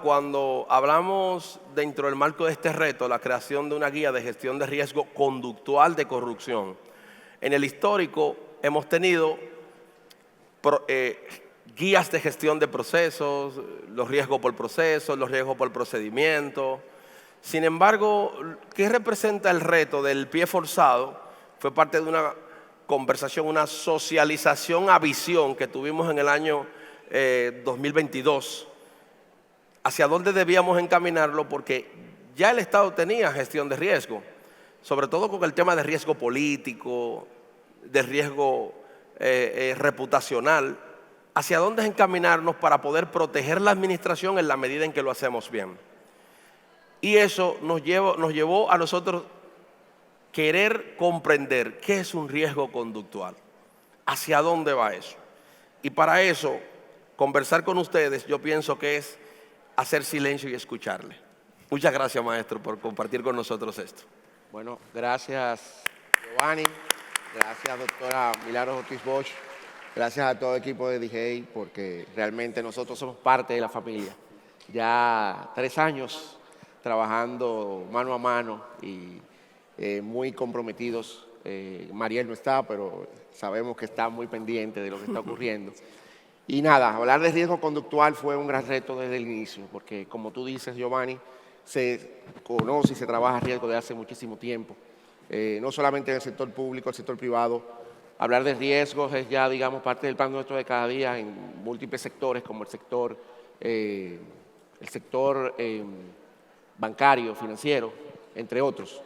cuando hablamos dentro del marco de este reto, la creación de una guía de gestión de riesgo conductual de corrupción. En el histórico hemos tenido guías de gestión de procesos, los riesgos por procesos, los riesgos por procedimiento. Sin embargo, ¿qué representa el reto del pie forzado? Fue parte de una conversación, una socialización a visión que tuvimos en el año 2022. Hacia dónde debíamos encaminarlo, porque ya el Estado tenía gestión de riesgo, sobre todo con el tema de riesgo político, de riesgo reputacional. Hacia dónde encaminarnos para poder proteger la administración en la medida en que lo hacemos bien. Y eso nos llevó a nosotros querer comprender qué es un riesgo conductual, hacia dónde va eso. Y para eso, conversar con ustedes, yo pienso que es hacer silencio y escucharle. Muchas gracias, maestro, por compartir con nosotros esto. Bueno, gracias, Giovanni. Gracias, doctora Milagros Ortiz Bosch. Gracias a todo el equipo de DJ, porque realmente nosotros somos parte de la familia. Ya 3 años trabajando mano a mano y muy comprometidos. Mariel no está, pero sabemos que está muy pendiente de lo que está ocurriendo. Y nada, hablar de riesgo conductual fue un gran reto desde el inicio, porque como tú dices, Giovanni, se conoce y se trabaja riesgo desde hace muchísimo tiempo. No solamente en el sector público, el sector privado. Hablar de riesgos es ya, digamos, parte del pan nuestro de cada día en múltiples sectores, como el sector bancario, financiero, entre otros.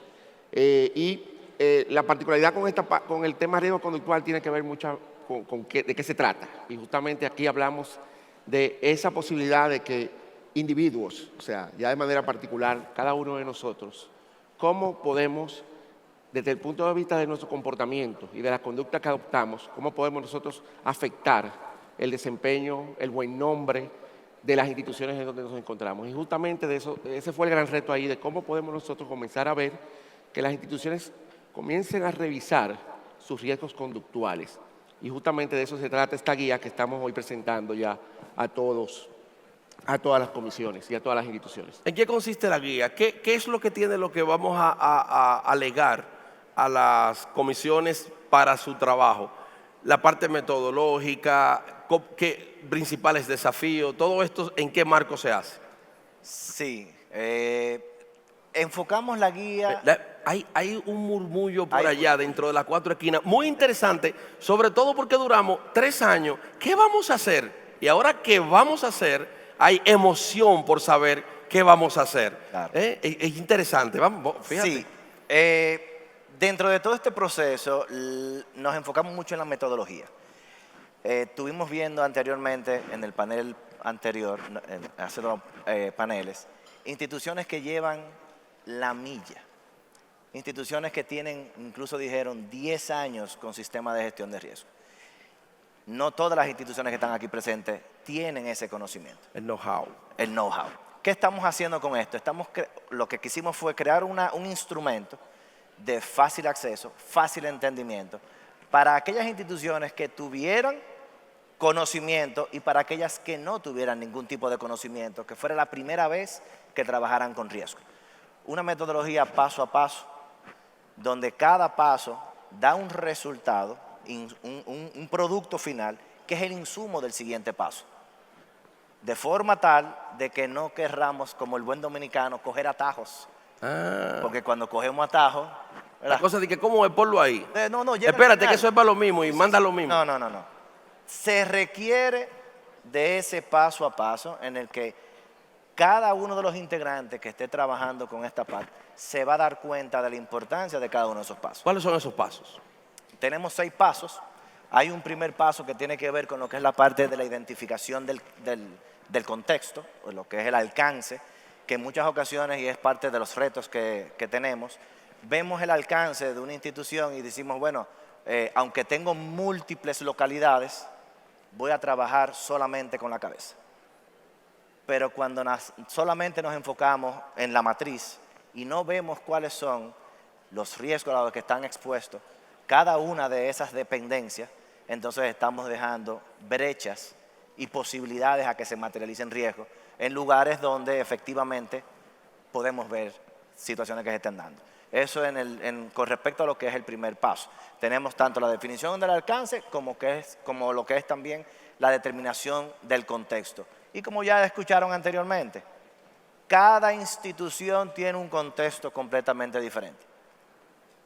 La particularidad con el tema riesgo conductual tiene que ver mucho de qué se trata. Y justamente aquí hablamos de esa posibilidad de que individuos, o sea, ya de manera particular, cada uno de nosotros, cómo podemos, desde el punto de vista de nuestro comportamiento y de la conducta que adoptamos, cómo podemos nosotros afectar el desempeño, el buen nombre de las instituciones en donde nos encontramos. Y justamente de eso, ese fue el gran reto ahí, de cómo podemos nosotros comenzar a ver que las instituciones comiencen a revisar sus riesgos conductuales. Y justamente de eso se trata esta guía que estamos hoy presentando ya a todas las comisiones y a todas las instituciones. ¿En qué consiste la guía? ¿Qué es lo que tiene lo que vamos a alegar a las comisiones para su trabajo? La parte metodológica, ¿qué principales desafíos? Todo esto, ¿en qué marco se hace? Sí, enfocamos la guía. Hay un murmullo por allá dentro de las 4 esquinas, muy interesante, sobre todo porque duramos 3 años. ¿Qué vamos a hacer? Y ahora que vamos a hacer, hay emoción por saber qué vamos a hacer. Claro. Es interesante, vamos, fíjate. Sí, dentro de todo este proceso nos enfocamos mucho en la metodología. Estuvimos viendo anteriormente en el panel anterior, hace 2 paneles, instituciones que llevan la milla. Instituciones que tienen, incluso dijeron, 10 años con sistema de gestión de riesgo. No todas las instituciones que están aquí presentes tienen ese conocimiento. El know-how. El know-how. ¿Qué estamos haciendo con esto? Lo que quisimos fue crear un instrumento de fácil acceso, fácil entendimiento, para aquellas instituciones que tuvieran conocimiento y para aquellas que no tuvieran ningún tipo de conocimiento, que fuera la primera vez que trabajaran con riesgo. Una metodología paso a paso, donde cada paso da un resultado, un producto final, que es el insumo del siguiente paso. De forma tal de que no querramos, como el buen dominicano, coger atajos. Porque cuando cogemos atajos... La cosa de que, ¿cómo es? Ponlo ahí. No, espérate, que eso es para lo mismo y manda lo mismo. No. Se requiere de ese paso a paso en el que cada uno de los integrantes que esté trabajando con esta parte se va a dar cuenta de la importancia de cada uno de esos pasos. ¿Cuáles son esos pasos? Tenemos 6 pasos. Hay un primer paso que tiene que ver con lo que es la parte de la identificación del contexto, o lo que es el alcance, que en muchas ocasiones, y es parte de los retos que tenemos, vemos el alcance de una institución y decimos, bueno, aunque tengo múltiples localidades, voy a trabajar solamente con la cabeza. Pero cuando solamente nos enfocamos en la matriz y no vemos cuáles son los riesgos a los que están expuestos cada una de esas dependencias, entonces estamos dejando brechas y posibilidades a que se materialicen riesgos en lugares donde efectivamente podemos ver situaciones que se están dando. Eso con respecto a lo que es el primer paso. Tenemos tanto la definición del alcance como lo que es también la determinación del contexto. Y como ya escucharon anteriormente, cada institución tiene un contexto completamente diferente.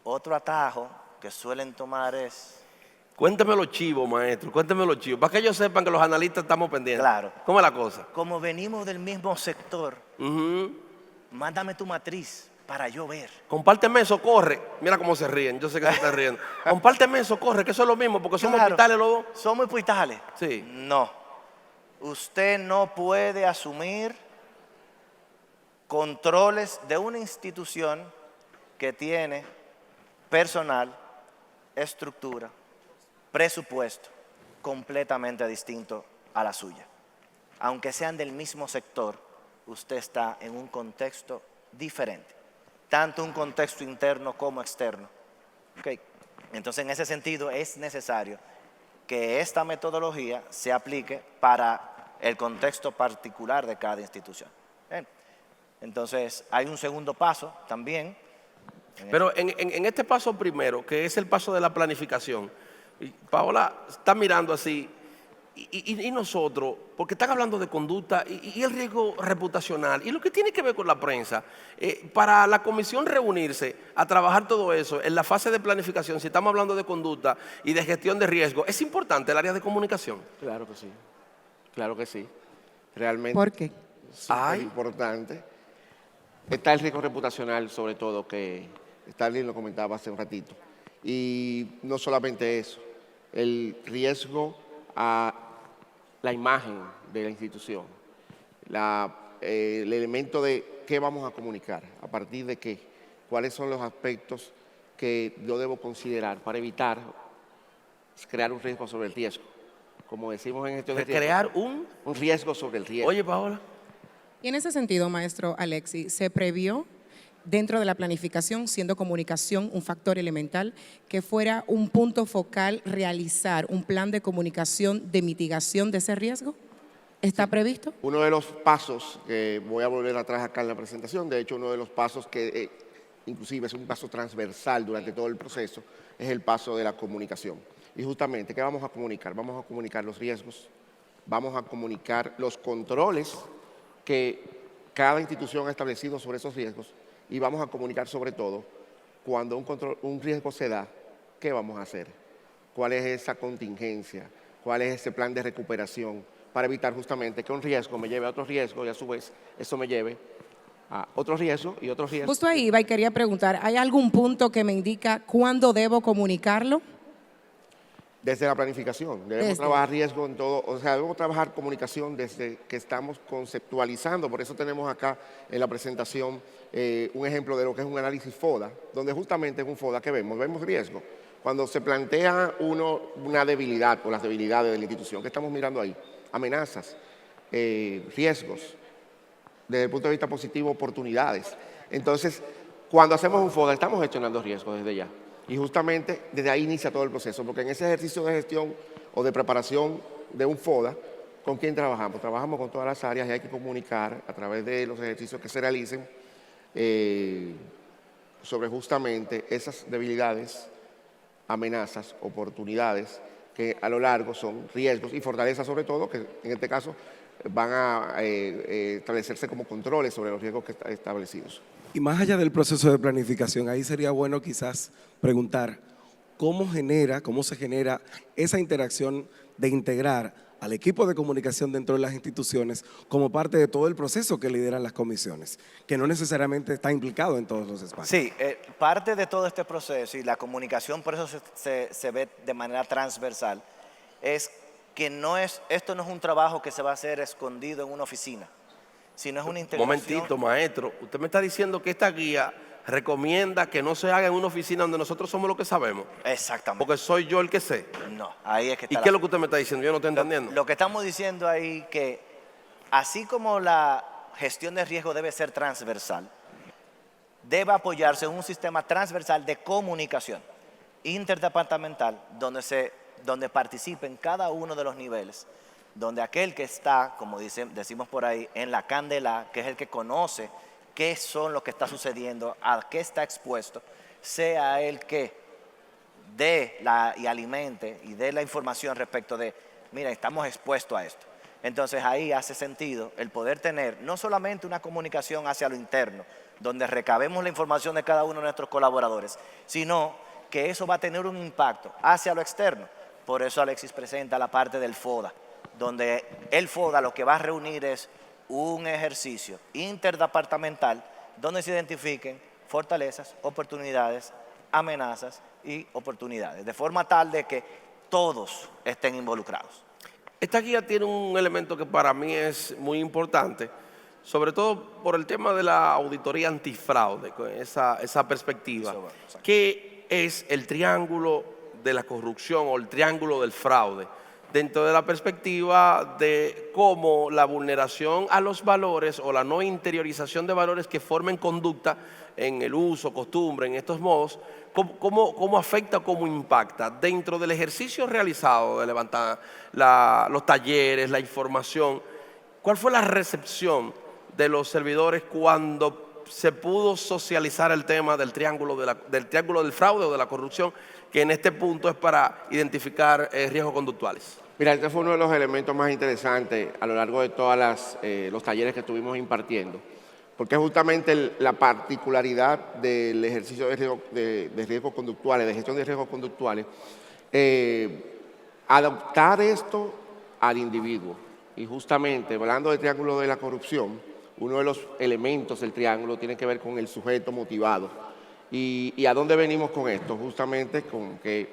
Otro atajo que suelen tomar es... Cuénteme los chivos, maestro, cuénteme los chivos, para que ellos sepan que los analistas estamos pendientes. Claro. ¿Cómo es la cosa? Como venimos del mismo sector, Ujú. mándame tu matriz para yo ver. Compárteme eso, corre. Mira cómo se ríen, yo sé que se están riendo. Compárteme eso, corre, que eso es lo mismo, porque somos Claro. hospitales los dos. ¿Somos hospitales? Sí. No. Usted no puede asumir controles de una institución que tiene personal, estructura, presupuesto completamente distinto a la suya. Aunque sean del mismo sector, usted está en un contexto diferente, tanto un contexto interno como externo. ¿Okay? Entonces, en ese sentido, es necesario que esta metodología se aplique para el contexto particular de cada institución. Bien. Entonces, hay un segundo paso también. Pero en este paso primero, que es el paso de la planificación, y Paola está mirando así, y nosotros, porque están hablando de conducta y el riesgo reputacional, y lo que tiene que ver con la prensa, para la comisión reunirse a trabajar todo eso, en la fase de planificación, si estamos hablando de conducta y de gestión de riesgo, ¿es importante el área de comunicación? Claro que sí, claro que sí. Realmente ¿Por qué? es súper importante. Está el riesgo reputacional, sobre todo, que Starling lo comentaba hace un ratito. Y no solamente eso, el riesgo a la imagen de la institución, el elemento de qué vamos a comunicar, a partir de qué, cuáles son los aspectos que yo debo considerar para evitar crear un riesgo sobre el riesgo. Como decimos en gestión de riesgo, Crear un riesgo sobre el riesgo. Oye, Paola. Y en ese sentido, maestro Alexis, ¿se previó dentro de la planificación, siendo comunicación un factor elemental, que fuera un punto focal realizar un plan de comunicación de mitigación de ese riesgo? ¿Está previsto? Uno de los pasos, que voy a volver atrás acá en la presentación, de hecho uno de los pasos que inclusive es un paso transversal durante todo el proceso, es el paso de la comunicación. Y justamente, ¿qué vamos a comunicar? Vamos a comunicar los riesgos, vamos a comunicar los controles que cada institución ha establecido sobre esos riesgos y vamos a comunicar sobre todo cuando un riesgo se da, ¿qué vamos a hacer? ¿Cuál es esa contingencia? ¿Cuál es ese plan de recuperación para evitar justamente que un riesgo me lleve a otro riesgo y a su vez eso me lleve a otro riesgo y otro riesgo? Justo ahí iba y quería preguntar, ¿hay algún punto que me indica cuándo debo comunicarlo? Desde la planificación, debemos trabajar riesgo en todo, o sea, debemos trabajar comunicación desde que estamos conceptualizando, por eso tenemos acá en la presentación un ejemplo de lo que es un análisis FODA, donde justamente en un FODA, ¿qué vemos? Vemos riesgo. Cuando se plantea una debilidad o las debilidades de la institución, ¿qué estamos mirando ahí? Amenazas, riesgos, desde el punto de vista positivo, oportunidades. Entonces, cuando hacemos un FODA, estamos gestionando riesgos desde ya. Y justamente desde ahí inicia todo el proceso, porque en ese ejercicio de gestión o de preparación de un FODA, ¿con quién trabajamos? Trabajamos con todas las áreas y hay que comunicar a través de los ejercicios que se realicen sobre justamente esas debilidades, amenazas, oportunidades, que a lo largo son riesgos y fortalezas sobre todo, que en este caso van a establecerse como controles sobre los riesgos que están establecidos. Y más allá del proceso de planificación, ahí sería bueno quizás preguntar cómo se genera esa interacción de integrar al equipo de comunicación dentro de las instituciones como parte de todo el proceso que lideran las comisiones, que no necesariamente está implicado en todos los espacios. Sí, parte de todo este proceso y la comunicación, por eso se ve de manera transversal, es que esto no es un trabajo que se va a hacer escondido en una oficina, sino es una integración. Momentito, maestro. Usted me está diciendo que esta guía recomienda que no se haga en una oficina donde nosotros somos los que sabemos. Exactamente. Porque soy yo el que sé. No, ahí es que está. ¿Y qué es lo que usted me está diciendo? Yo no estoy entendiendo. Lo que estamos diciendo ahí que así como la gestión de riesgo debe ser transversal, debe apoyarse en un sistema transversal de comunicación interdepartamental donde participen cada uno de los niveles donde aquel que está, como decimos por ahí, en la candela, que es el que conoce qué son lo que está sucediendo, a qué está expuesto, sea el que dé y alimente y dé la información respecto de, mira, estamos expuestos a esto. Entonces ahí hace sentido el poder tener no solamente una comunicación hacia lo interno, donde recabemos la información de cada uno de nuestros colaboradores, sino que eso va a tener un impacto hacia lo externo. Por eso Alexis presenta la parte del FODA, donde el FODA lo que va a reunir es un ejercicio interdepartamental donde se identifiquen fortalezas, oportunidades, amenazas y oportunidades, de forma tal de que todos estén involucrados. Esta guía tiene un elemento que para mí es muy importante, sobre todo por el tema de la auditoría antifraude, con esa perspectiva, que es el triángulo de la corrupción o el triángulo del fraude, dentro de la perspectiva de cómo la vulneración a los valores o la no interiorización de valores que formen conducta en el uso, costumbre, en estos modos, cómo afecta, cómo impacta dentro del ejercicio realizado de levantar los talleres, la información. ¿Cuál fue la recepción de los servidores cuando se pudo socializar el tema del triángulo del fraude o de la corrupción, que en este punto es para identificar riesgos conductuales? Mira, este fue uno de los elementos más interesantes a lo largo de todos los talleres que estuvimos impartiendo, porque justamente la particularidad del ejercicio de riesgos conductuales, de gestión de riesgos conductuales, adaptar esto al individuo. Y justamente, hablando del triángulo de la corrupción, uno de los elementos del triángulo tiene que ver con el sujeto motivado. ¿Y a dónde venimos con esto? Justamente con que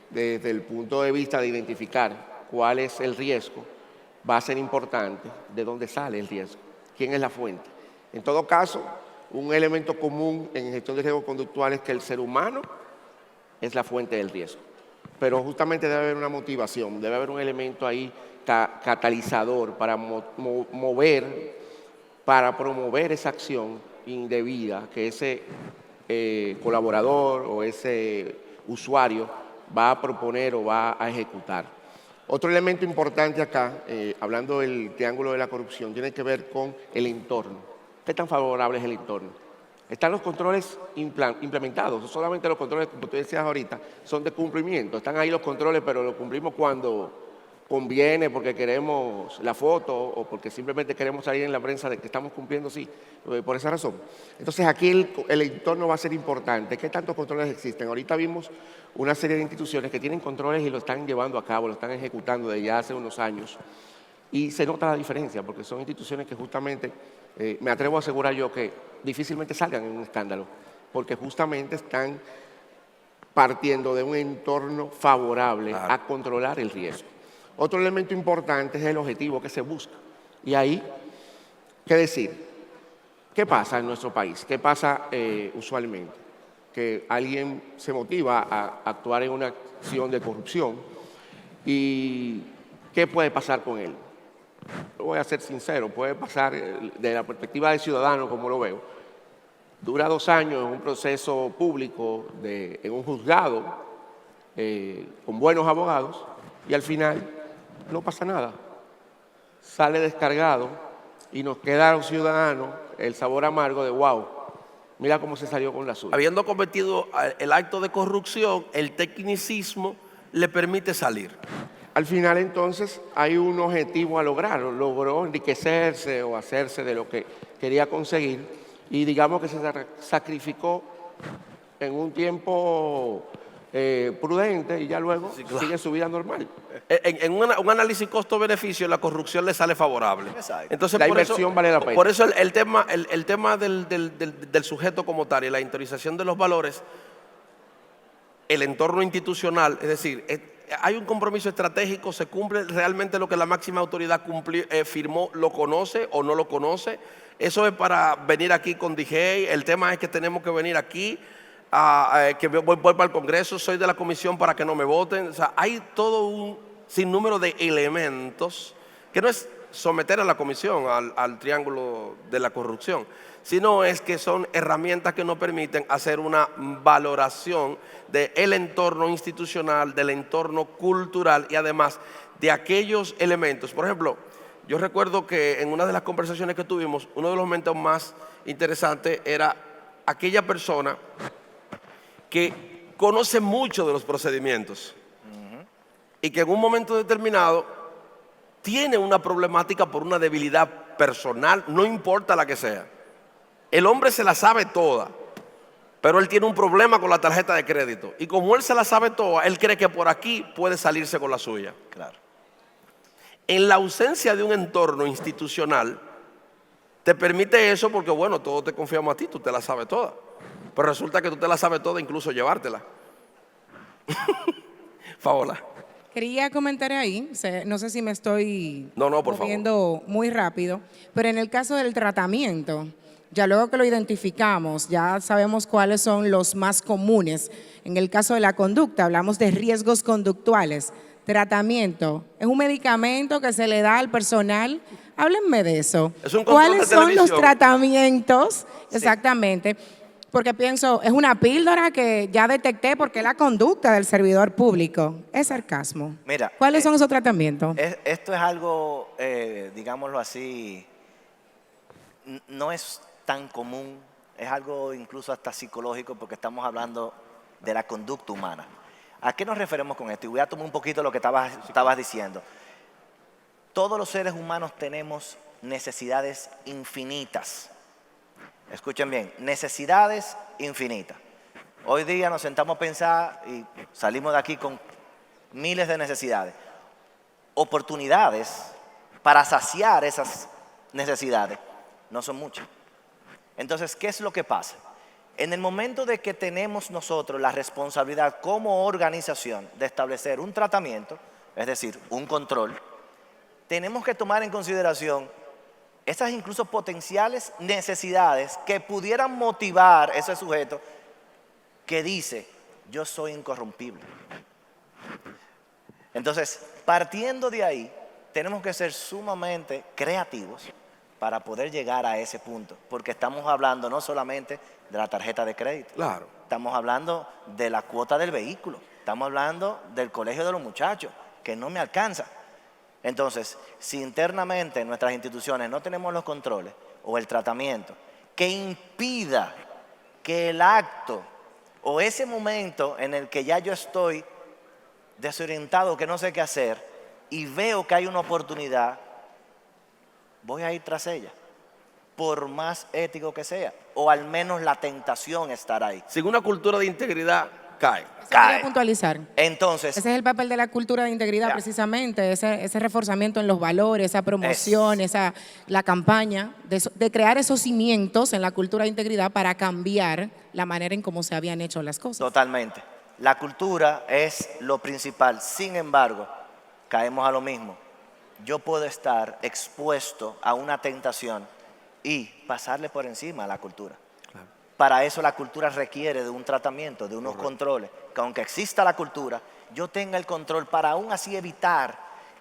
desde el punto de vista de identificar cuál es el riesgo, va a ser importante de dónde sale el riesgo, quién es la fuente. En todo caso, un elemento común en gestión de riesgos conductuales es que el ser humano es la fuente del riesgo. Pero justamente debe haber una motivación, debe haber un elemento ahí catalizador para para promover esa acción indebida que ese colaborador o ese usuario va a proponer o va a ejecutar. Otro elemento importante acá, hablando del triángulo de la corrupción, tiene que ver con el entorno. ¿Qué tan favorable es el entorno? Están los controles implementados, solamente los controles, como tú decías ahorita, son de cumplimiento. Están ahí los controles, pero los cumplimos cuando conviene, porque queremos la foto o porque simplemente queremos salir en la prensa de que estamos cumpliendo, sí, por esa razón. Entonces aquí el entorno va a ser importante. ¿Qué tantos controles existen? Ahorita vimos una serie de instituciones que tienen controles y lo están llevando a cabo, lo están ejecutando desde ya hace unos años. Y se nota la diferencia, porque son instituciones que justamente, me atrevo a asegurar yo que difícilmente salgan en un escándalo, porque justamente están partiendo de un entorno favorable a controlar el riesgo. Otro elemento importante es el objetivo que se busca. Y ahí, ¿qué decir? ¿Qué pasa en nuestro país? ¿Qué pasa usualmente? Que alguien se motiva a actuar en una acción de corrupción y ¿qué puede pasar con él? Voy a ser sincero, puede pasar de la perspectiva del ciudadano, como lo veo, dura 2 años en un proceso público, en un juzgado, con buenos abogados, y al final no pasa nada. Sale descargado y nos queda a los ciudadanos el sabor amargo de wow, mira cómo se salió con la suya. Habiendo cometido el acto de corrupción, el tecnicismo le permite salir. Al final, entonces, hay un objetivo a lograr. Logró enriquecerse o hacerse de lo que quería conseguir y digamos que se sacrificó en un tiempo prudente y ya luego sigue su vida normal. En un análisis costo-beneficio, la corrupción le sale favorable. Exacto. Entonces, La inversión vale la pena. Por eso el tema del sujeto como tal y la interiorización de los valores, el entorno institucional, es decir, hay un compromiso estratégico, se cumple realmente lo que la máxima autoridad firmó, lo conoce o no lo conoce. Eso es para venir aquí con DJ. El tema es que tenemos que venir aquí, que voy para el Congreso, soy de la comisión para que no me voten. O sea, hay todo un sinnúmero de elementos que no es someter a la comisión al triángulo de la corrupción, sino es que son herramientas que nos permiten hacer una valoración del entorno institucional, del entorno cultural y además de aquellos elementos. Por ejemplo, yo recuerdo que en una de las conversaciones que tuvimos, uno de los momentos más interesantes era aquella persona que conoce mucho de los procedimientos y que en un momento determinado tiene una problemática por una debilidad personal, no importa la que sea. El hombre se la sabe toda, pero él tiene un problema con la tarjeta de crédito. Y como él se la sabe toda, él cree que por aquí puede salirse con la suya. Claro. En la ausencia de un entorno institucional, te permite eso porque, bueno, todos te confiamos a ti, tú te la sabes toda. Pero resulta que tú te la sabes toda, incluso llevártela. Paola. Quería comentar ahí, no sé si me estoy No, por favor. moviendo muy rápido, pero en el caso del tratamiento, ya luego que lo identificamos, ya sabemos cuáles son los más comunes. En el caso de la conducta, hablamos de riesgos conductuales. Tratamiento, ¿es un medicamento que se le da al personal? Háblenme de eso. Es un control ¿Cuáles de son los televisión. tratamientos? Exactamente. Porque pienso, es una píldora que ya detecté porque es la conducta del servidor público. Es sarcasmo. Mira, ¿Cuáles son esos tratamientos? Esto es algo, digámoslo así, no es tan común, es algo incluso hasta psicológico porque estamos hablando de la conducta humana. ¿A qué nos referimos con esto? Y voy a tomar un poquito lo que estabas diciendo. Todos los seres humanos tenemos necesidades infinitas. Escuchen bien, necesidades infinitas. Hoy día nos sentamos a pensar y salimos de aquí con miles de necesidades. Oportunidades para saciar esas necesidades no son muchas. Entonces, ¿qué es lo que pasa? En el momento de que tenemos nosotros la responsabilidad como organización de establecer un tratamiento, es decir, un control, tenemos que tomar en consideración esas incluso potenciales necesidades que pudieran motivar a ese sujeto que dice, yo soy incorrompible. Entonces, partiendo de ahí, tenemos que ser sumamente creativos para poder llegar a ese punto, porque estamos hablando no solamente de la tarjeta de crédito, Claro. estamos hablando de la cuota del vehículo, estamos hablando del colegio de los muchachos, que no me alcanza. Entonces, si internamente en nuestras instituciones no tenemos los controles o el tratamiento que impida que el acto o ese momento en el que ya yo estoy desorientado, que no sé qué hacer, y veo que hay una oportunidad, voy a ir tras ella, por más ético que sea, o al menos la tentación estará ahí. Sin una cultura de integridad, cae. Eso quería puntualizar. Entonces, Ese es el papel de la cultura de integridad, Ya. precisamente, ese reforzamiento en los valores, esa promoción, la campaña de crear esos cimientos en la cultura de integridad para cambiar la manera en cómo se habían hecho las cosas. totalmente. La cultura es lo principal. Sin embargo, caemos a lo mismo. Yo puedo estar expuesto a una tentación y pasarle por encima a la cultura. Para eso la cultura requiere de un tratamiento, de unos controles. Que aunque exista la cultura, yo tenga el control para aún así evitar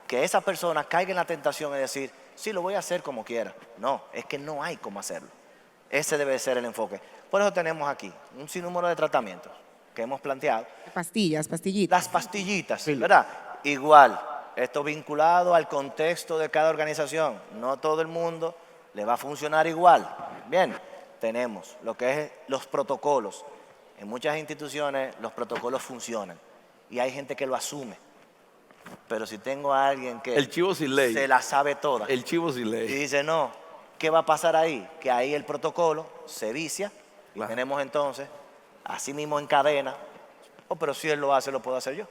que esa persona caiga en la tentación y decir, sí, lo voy a hacer como quiera. No, es que no hay cómo hacerlo. Ese debe ser el enfoque. Por eso tenemos aquí un sinnúmero de tratamientos que hemos planteado. Pastillitas. Las pastillitas, ¿verdad? Igual, esto vinculado al contexto de cada organización. No todo el mundo le va a funcionar igual. Bien, tenemos lo que es los protocolos. En muchas instituciones los protocolos funcionan y hay gente que lo asume. Pero si tengo a alguien que El chivo sin ley. se la sabe toda El chivo sin y ley. dice, no, ¿qué va a pasar ahí? Que ahí el protocolo se vicia y Claro. tenemos entonces, así mismo en cadena, oh, pero si él lo hace, lo puedo hacer yo,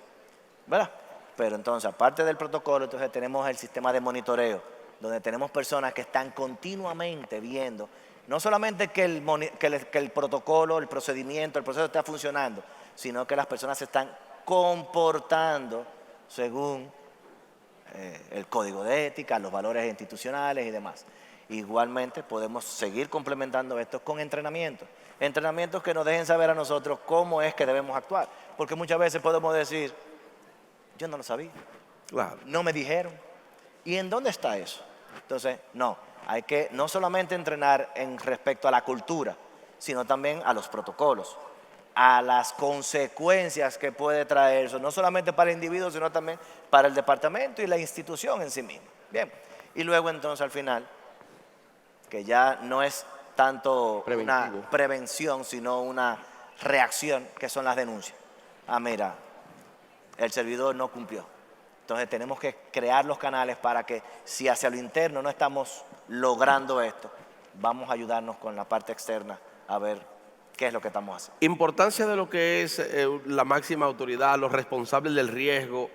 ¿verdad? Pero entonces, aparte del protocolo, entonces tenemos el sistema de monitoreo, donde tenemos personas que están continuamente viendo, no solamente que el protocolo, el procedimiento, el proceso está funcionando, sino que las personas se están comportando según el código de ética, los valores institucionales y demás. Igualmente podemos seguir complementando esto con entrenamientos que nos dejen saber a nosotros cómo es que debemos actuar, porque muchas veces podemos decir, yo no lo sabía, Claro. no me dijeron. ¿Y en dónde está eso? Entonces, no, hay que no solamente entrenar en respecto a la cultura, sino también a los protocolos, a las consecuencias que puede traer eso, no solamente para el individuo, sino también para el departamento y la institución en sí misma. Bien, y luego entonces al final, que ya no es tanto una Preventivo. prevención, sino una reacción, que son las denuncias. Ah, mira, el servidor no cumplió. Entonces tenemos que crear los canales para que si hacia lo interno no estamos logrando esto, vamos a ayudarnos con la parte externa a ver qué es lo que estamos haciendo. Importancia de lo que es la máxima autoridad, los responsables del riesgo,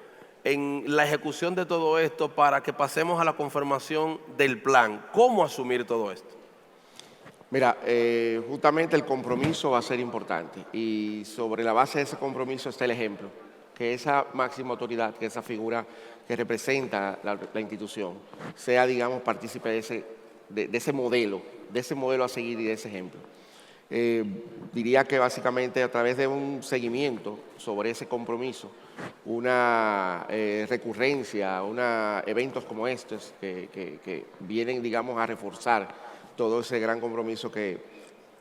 en la ejecución de todo esto para que pasemos a la conformación del plan. ¿Cómo asumir todo esto? Mira, justamente el compromiso va a ser importante y sobre la base de ese compromiso está el ejemplo, que esa máxima autoridad, que esa figura que representa la institución, sea, digamos, partícipe de ese modelo a seguir y de ese ejemplo. Diría que básicamente a través de un seguimiento sobre ese compromiso, una recurrencia, eventos como estos que vienen, digamos, a reforzar todo ese gran compromiso que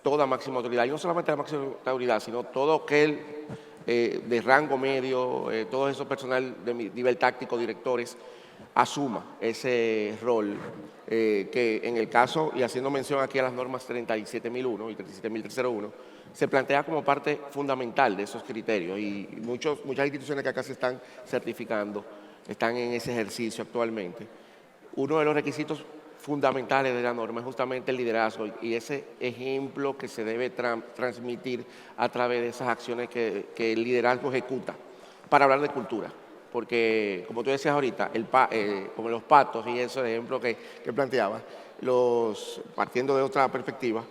toda máxima autoridad, y no solamente la máxima autoridad, sino todo aquel de rango medio, todo eso personal de nivel táctico, directores, asuma ese rol que en el caso, y haciendo mención aquí a las normas 37.001 y 37.301, se plantea como parte fundamental de esos criterios y muchas instituciones que acá se están certificando están en ese ejercicio actualmente. Uno de los requisitos fundamentales de la norma es justamente el liderazgo y ese ejemplo que se debe transmitir a través de esas acciones que el liderazgo ejecuta para hablar de cultura. Porque, como tú decías ahorita, como los patos y ese ejemplo que planteaba, partiendo de otra perspectiva,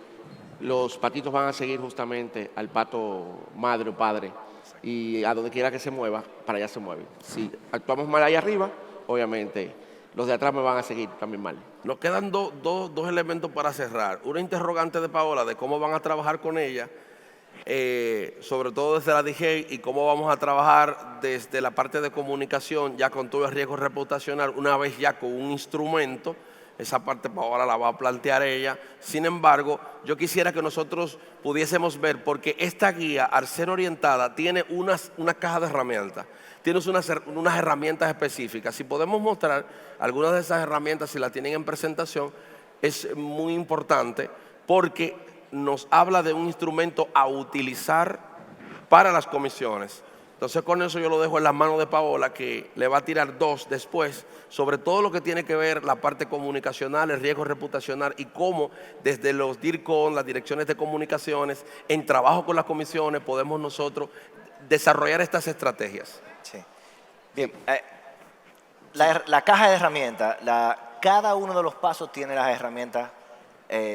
los patitos van a seguir justamente al pato madre o padre y a donde quiera que se mueva, para allá se mueven. Si actuamos mal ahí arriba, obviamente los de atrás me van a seguir también mal. Nos quedan dos elementos para cerrar. Una interrogante de Paola de cómo van a trabajar con ella, sobre todo desde la DG, y cómo vamos a trabajar desde la parte de comunicación, ya con todo el riesgo reputacional, una vez ya con un instrumento. Esa parte Paola la va a plantear ella. Sin embargo, yo quisiera que nosotros pudiésemos ver, porque esta guía, al ser orientada, tiene una caja de herramientas. Tienes unas herramientas específicas. Si podemos mostrar algunas de esas herramientas, si las tienen en presentación, es muy importante porque nos habla de un instrumento a utilizar para las comisiones. Entonces con eso yo lo dejo en las manos de Paola, que le va a tirar dos después sobre todo lo que tiene que ver la parte comunicacional, el riesgo reputacional y cómo desde los DIRCON, las direcciones de comunicaciones, en trabajo con las comisiones, podemos nosotros desarrollar estas estrategias. Sí. Bien, la caja de herramientas, cada uno de los pasos tiene las herramientas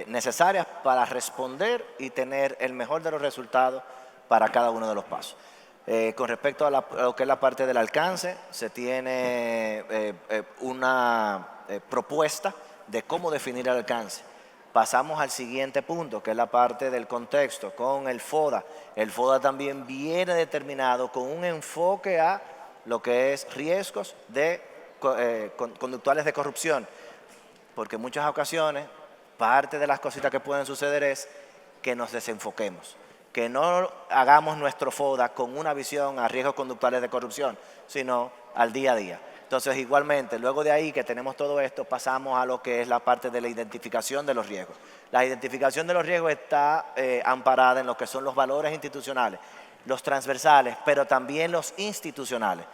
necesarias para responder y tener el mejor de los resultados para cada uno de los pasos. Con respecto a lo que es la parte del alcance, se tiene una propuesta de cómo definir el alcance. Pasamos al siguiente punto, que es la parte del contexto, con el FODA. El FODA también viene determinado con un enfoque a lo que es riesgos conductuales de corrupción, porque en muchas ocasiones parte de las cositas que pueden suceder es que nos desenfoquemos, que no hagamos nuestro FODA con una visión a riesgos conductuales de corrupción, sino al día a día. Entonces, igualmente, luego de ahí que tenemos todo esto, pasamos a lo que es la parte de la identificación de los riesgos. La identificación de los riesgos está amparada en lo que son los valores institucionales, los transversales, pero también los institucionales.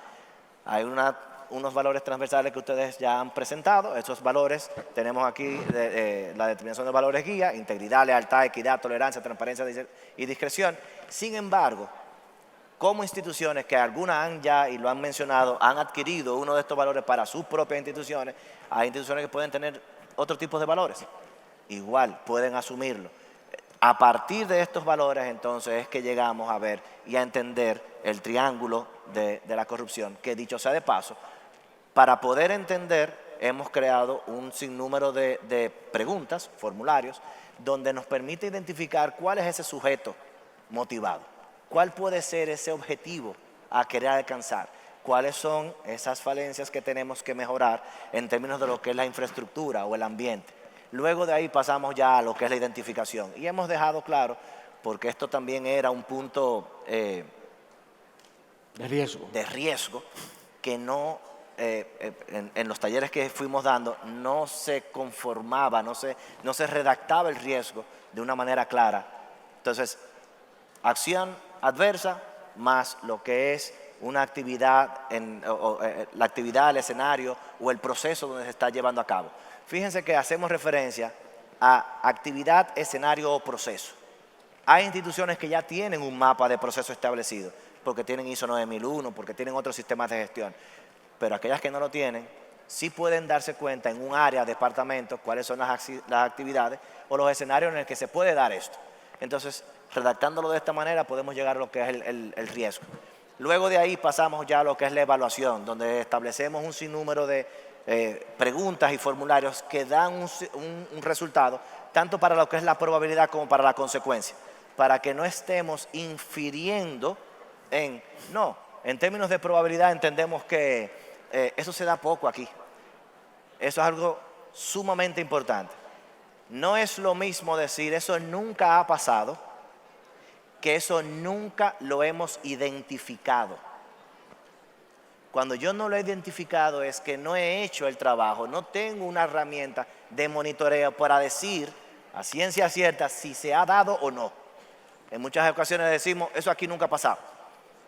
Hay unos valores transversales que ustedes ya han presentado. Esos valores, tenemos aquí la determinación de valores guía: integridad, lealtad, equidad, tolerancia, transparencia y discreción. Sin embargo, como instituciones que algunas han ya, y lo han mencionado, han adquirido uno de estos valores para sus propias instituciones, hay instituciones que pueden tener otro tipo de valores. Igual, pueden asumirlo. A partir de estos valores, entonces, es que llegamos a ver y a entender el triángulo de la corrupción, que dicho sea de paso, para poder entender, hemos creado un sinnúmero de preguntas, formularios, donde nos permite identificar cuál es ese sujeto motivado, cuál puede ser ese objetivo a querer alcanzar, cuáles son esas falencias que tenemos que mejorar en términos de lo que es la infraestructura o el ambiente. Luego de ahí pasamos ya a lo que es la identificación. Y hemos dejado claro, porque esto también era un punto De riesgo. que no, en los talleres que fuimos dando, no se conformaba, no se redactaba el riesgo de una manera clara. Entonces, acción adversa más lo que es una actividad, la actividad, el escenario o el proceso donde se está llevando a cabo. Fíjense que hacemos referencia a actividad, escenario o proceso. Hay instituciones que ya tienen un mapa de proceso establecido, porque tienen ISO 9001, porque tienen otros sistemas de gestión. Pero aquellas que no lo tienen, sí pueden darse cuenta en un área, departamento, cuáles son las actividades o los escenarios en los que se puede dar esto. Entonces, redactándolo de esta manera, podemos llegar a lo que es el riesgo. Luego de ahí pasamos ya a lo que es la evaluación, donde establecemos un sinnúmero de preguntas y formularios que dan un resultado, tanto para lo que es la probabilidad como para la consecuencia, para que no estemos infiriendo en términos de probabilidad entendemos que eso se da poco aquí. Eso es algo sumamente importante. No es lo mismo decir eso nunca ha pasado, que eso nunca lo hemos identificado. Cuando yo no lo he identificado es que no he hecho el trabajo, no tengo una herramienta de monitoreo para decir a ciencia cierta si se ha dado o no. En muchas ocasiones decimos, eso aquí nunca ha pasado.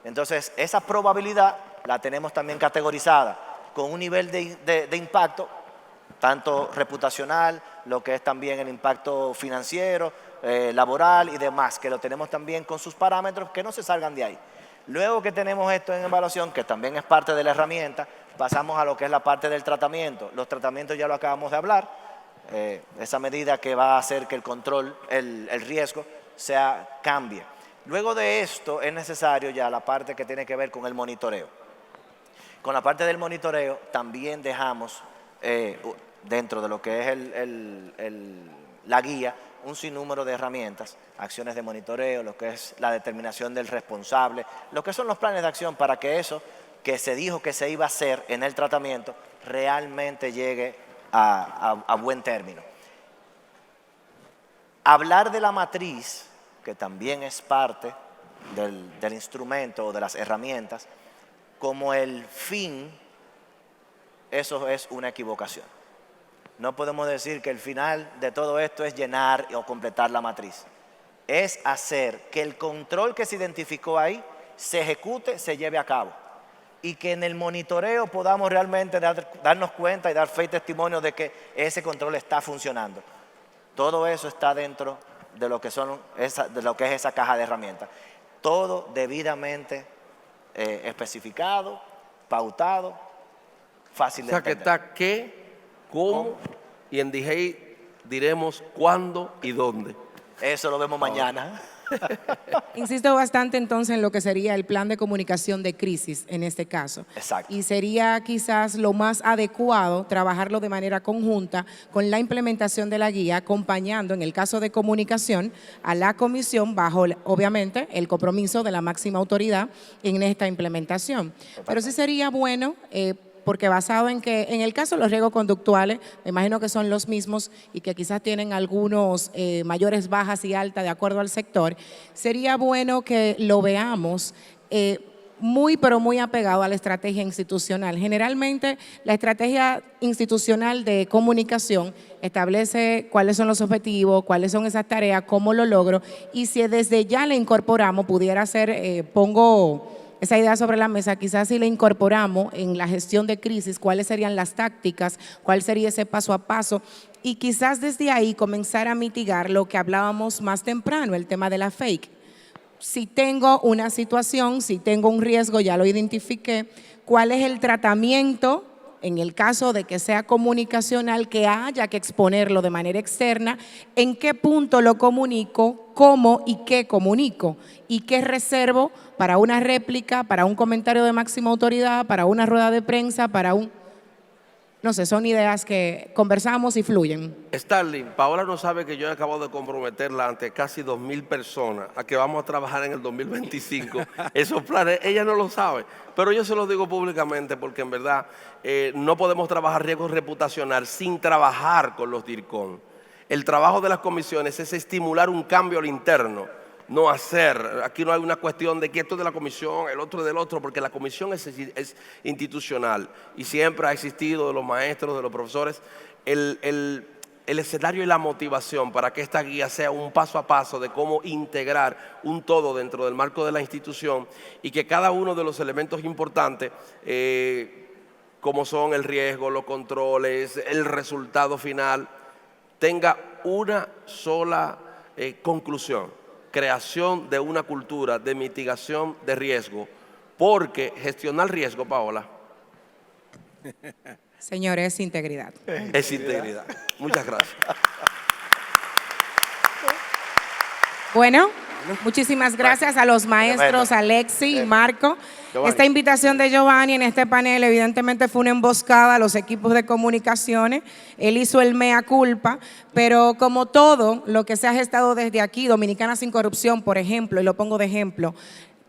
Entonces, esa probabilidad la tenemos también categorizada con un nivel de impacto, tanto reputacional, lo que es también el impacto financiero, laboral y demás, que lo tenemos también con sus parámetros que no se salgan de ahí. Luego que tenemos esto en evaluación, que también es parte de la herramienta, pasamos a lo que es la parte del tratamiento. Los tratamientos ya lo acabamos de hablar, esa medida que va a hacer que el control, el riesgo, cambie. Luego de esto es necesario ya la parte que tiene que ver con el monitoreo. Con la parte del monitoreo también dejamos dentro de lo que es la guía un sinnúmero de herramientas, acciones de monitoreo, lo que es la determinación del responsable, lo que son los planes de acción para que eso que se dijo que se iba a hacer en el tratamiento realmente llegue a buen término. Hablar de la matriz, que también es parte del instrumento o de las herramientas, como el fin, eso es una equivocación. No podemos decir que el final de todo esto es llenar o completar la matriz. Es hacer que el control que se identificó ahí se ejecute, se lleve a cabo. Y que en el monitoreo podamos realmente darnos cuenta y dar fe y testimonio de que ese control está funcionando. Todo eso está dentro de lo que es esa caja de herramientas. Todo debidamente especificado, pautado, fácil de entender. O sea que está qué, cómo y en DJ diremos cuándo y dónde. Eso lo vemos mañana. Insisto bastante entonces en lo que sería el plan de comunicación de crisis en este caso. Exacto. Y sería quizás lo más adecuado trabajarlo de manera conjunta con la implementación de la guía, acompañando en el caso de comunicación a la comisión bajo obviamente el compromiso de la máxima autoridad en esta implementación. Pero sí sería bueno porque basado en que en el caso de los riesgos conductuales, me imagino que son los mismos y que quizás tienen algunos mayores bajas y altas de acuerdo al sector, sería bueno que lo veamos pero muy apegado a la estrategia institucional. Generalmente la estrategia institucional de comunicación establece cuáles son los objetivos, cuáles son esas tareas, cómo lo logro, y si desde ya le incorporamos, pudiera ser, pongo esa idea sobre la mesa, quizás si le incorporamos en la gestión de crisis, cuáles serían las tácticas, cuál sería ese paso a paso, y quizás desde ahí comenzar a mitigar lo que hablábamos más temprano, el tema de la fake. Si tengo una situación, si tengo un riesgo, ya lo identifiqué, ¿cuál es el tratamiento en el caso de que sea comunicacional, que haya que exponerlo de manera externa? ¿En qué punto lo comunico? ¿Cómo y qué comunico? ¿Y qué reservo para una réplica, para un comentario de máxima autoridad, para una rueda de prensa, para un... no sé, son ideas que conversamos y fluyen. Starling, Paola no sabe que yo acabo de comprometerla ante casi 2.000 personas a que vamos a trabajar en el 2025. Esos planes, ella no lo sabe, pero yo se lo digo públicamente porque en verdad no podemos trabajar riesgo reputacional sin trabajar con los DIRCOM. El trabajo de las comisiones es estimular un cambio al interno, no hacer. Aquí no hay una cuestión de que esto es de la comisión, el otro es del otro, porque la comisión es institucional y siempre ha existido de los maestros, de los profesores, el escenario y la motivación para que esta guía sea un paso a paso de cómo integrar un todo dentro del marco de la institución y que cada uno de los elementos importantes, como son el riesgo, los controles, el resultado final, tenga una sola conclusión: creación de una cultura de mitigación de riesgo, porque gestionar riesgo, Paola, Señores, es integridad. es integridad. Muchas gracias. Bueno, muchísimas gracias a los maestros Alexi y Marco. Giovanni. Esta invitación de Giovanni en este panel evidentemente fue una emboscada a los equipos de comunicaciones. Él hizo el mea culpa, pero como todo lo que se ha gestado desde aquí, Dominicana Sin Corrupción, por ejemplo, y lo pongo de ejemplo,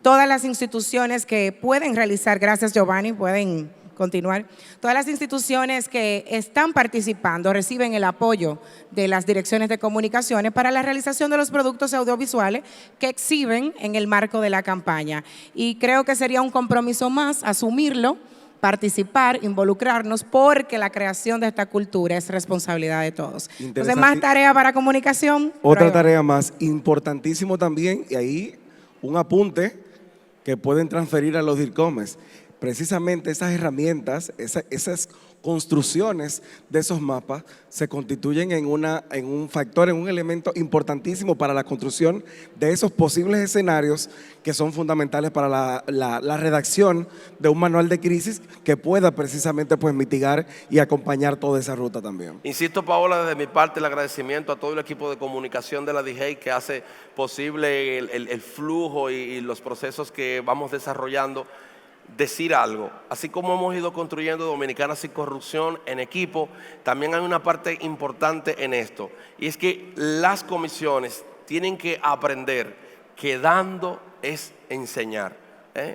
todas las instituciones que pueden realizar, gracias Giovanni, pueden continuar. Todas las instituciones que están participando reciben el apoyo de las direcciones de comunicaciones para la realización de los productos audiovisuales que exhiben en el marco de la campaña. Y creo que sería un compromiso más asumirlo, participar, involucrarnos, porque la creación de esta cultura es responsabilidad de todos. Entonces, más tarea para comunicación. Otra tarea más, importantísimo también, y ahí un apunte que pueden transferir a los DIRCOMES. Precisamente esas herramientas, esas construcciones de esos mapas se constituyen en un factor, en un elemento importantísimo para la construcción de esos posibles escenarios que son fundamentales para la redacción de un manual de crisis que pueda precisamente pues mitigar y acompañar toda esa ruta también. Insisto, Paola, desde mi parte el agradecimiento a todo el equipo de comunicación de la DIGEI que hace posible el flujo y los procesos que vamos desarrollando. Decir algo, así como hemos ido construyendo Dominicana Sin Corrupción en equipo, también hay una parte importante en esto, y es que las comisiones tienen que aprender que dando es enseñar.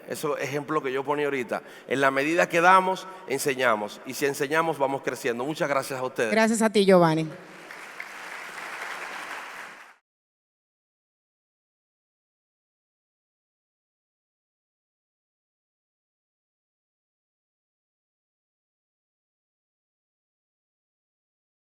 Eso es ejemplo que yo ponía ahorita. En la medida que damos, enseñamos, y si enseñamos vamos creciendo. Muchas gracias a ustedes. Gracias a ti, Giovanni.